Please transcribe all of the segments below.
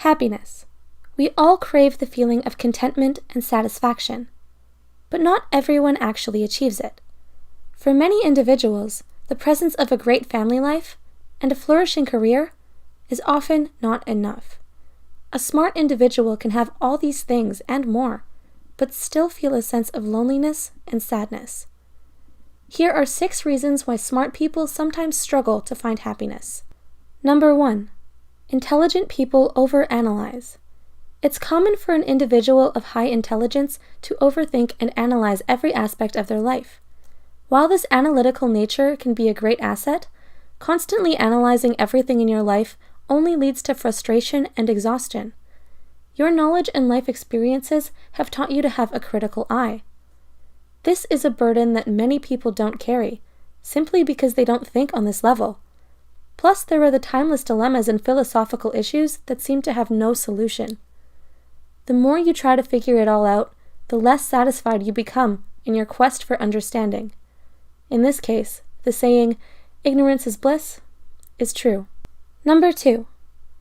Happiness. We all crave the feeling of contentment and satisfaction, but not everyone actually achieves it. For many individuals, the presence of a great family life and a flourishing career is often not enough. A smart individual can have all these things and more, but still feel a sense of loneliness and sadness. Here are 6 reasons why smart people sometimes struggle to find happiness. Number 1. Intelligent people overanalyze. It's common for an individual of high intelligence to overthink and analyze every aspect of their life. While this analytical nature can be a great asset, constantly analyzing everything in your life only leads to frustration and exhaustion. Your knowledge and life experiences have taught you to have a critical eye. This is a burden that many people don't carry, simply because they don't think on this level. Plus, there are the timeless dilemmas and philosophical issues that seem to have no solution. The more you try to figure it all out, the less satisfied you become in your quest for understanding. In this case, the saying, "ignorance is bliss," is true. Number 2.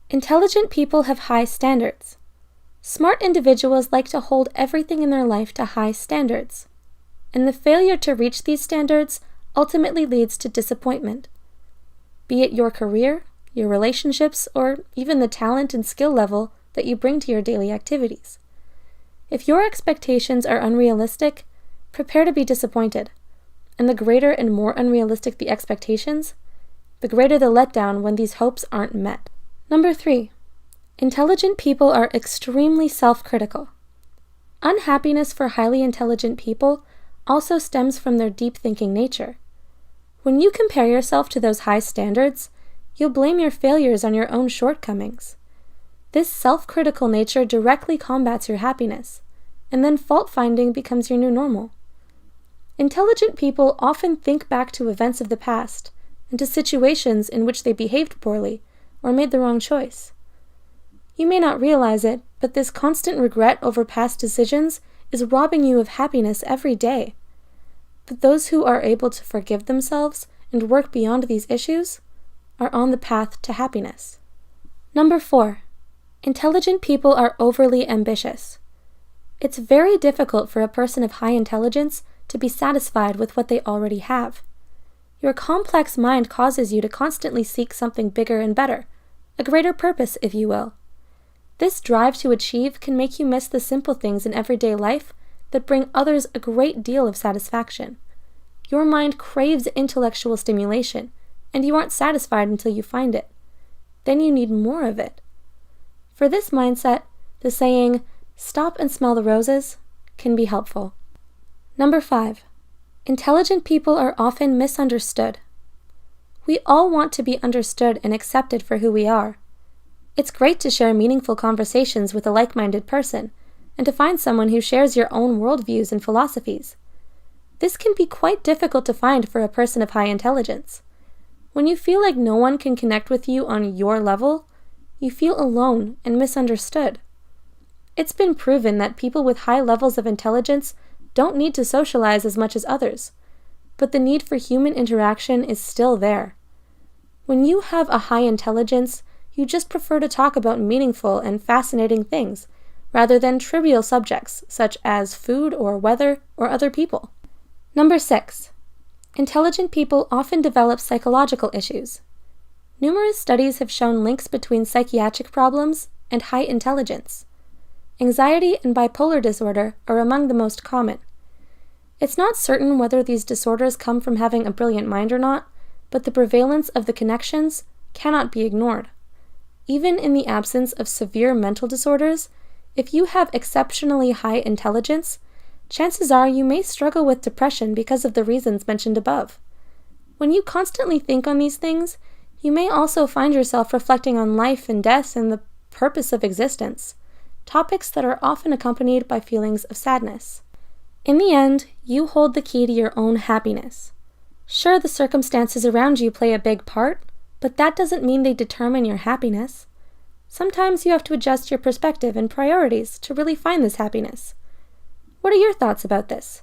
Intelligent people have high standards. Smart individuals like to hold everything in their life to high standards, and the failure to reach these standards ultimately leads to disappointment. Be it your career, your relationships, or even the talent and skill level that you bring to your daily activities. If your expectations are unrealistic, prepare to be disappointed. And the greater and more unrealistic the expectations, the greater the letdown when these hopes aren't met. Number 3. Intelligent people are extremely self-critical. Unhappiness for highly intelligent people also stems from their deep-thinking nature. When you compare yourself to those high standards, you'll blame your failures on your own shortcomings. This self-critical nature directly combats your happiness, and then fault-finding becomes your new normal. Intelligent people often think back to events of the past and to situations in which they behaved poorly or made the wrong choice. You may not realize it, but this constant regret over past decisions is robbing you of happiness every day. But those who are able to forgive themselves and work beyond these issues are on the path to happiness. Number 4. Intelligent people are overly ambitious. It's very difficult for a person of high intelligence to be satisfied with what they already have. Your complex mind causes you to constantly seek something bigger and better, a greater purpose, if you will. This drive to achieve can make you miss the simple things in everyday life that bring others a great deal of satisfaction. Your mind craves intellectual stimulation, and you aren't satisfied until you find it. Then you need more of it. For this mindset, the saying, "stop and smell the roses," can be helpful. Number 5. Intelligent people are often misunderstood. We all want to be understood and accepted for who we are. It's great to share meaningful conversations with a like-minded person, and to find someone who shares your own worldviews and philosophies. This can be quite difficult to find for a person of high intelligence. When you feel like no one can connect with you on your level, you feel alone and misunderstood. It's been proven that people with high levels of intelligence don't need to socialize as much as others, but the need for human interaction is still there. When you have a high intelligence, you just prefer to talk about meaningful and fascinating things, rather than trivial subjects such as food or weather or other people. Number 6. Intelligent people often develop psychological issues. Numerous studies have shown links between psychiatric problems and high intelligence. Anxiety and bipolar disorder are among the most common. It's not certain whether these disorders come from having a brilliant mind or not, but the prevalence of the connections cannot be ignored. Even in the absence of severe mental disorders, if you have exceptionally high intelligence, chances are you may struggle with depression because of the reasons mentioned above. When you constantly think on these things, you may also find yourself reflecting on life and death and the purpose of existence, topics that are often accompanied by feelings of sadness. In the end, you hold the key to your own happiness. Sure, the circumstances around you play a big part, but that doesn't mean they determine your happiness. Sometimes you have to adjust your perspective and priorities to really find this happiness. What are your thoughts about this?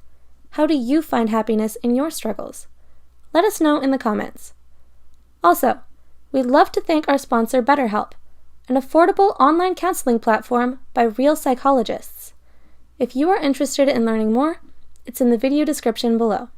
How do you find happiness in your struggles? Let us know in the comments. Also, we'd love to thank our sponsor BetterHelp, an affordable online counseling platform by real psychologists. If you are interested in learning more, it's in the video description below.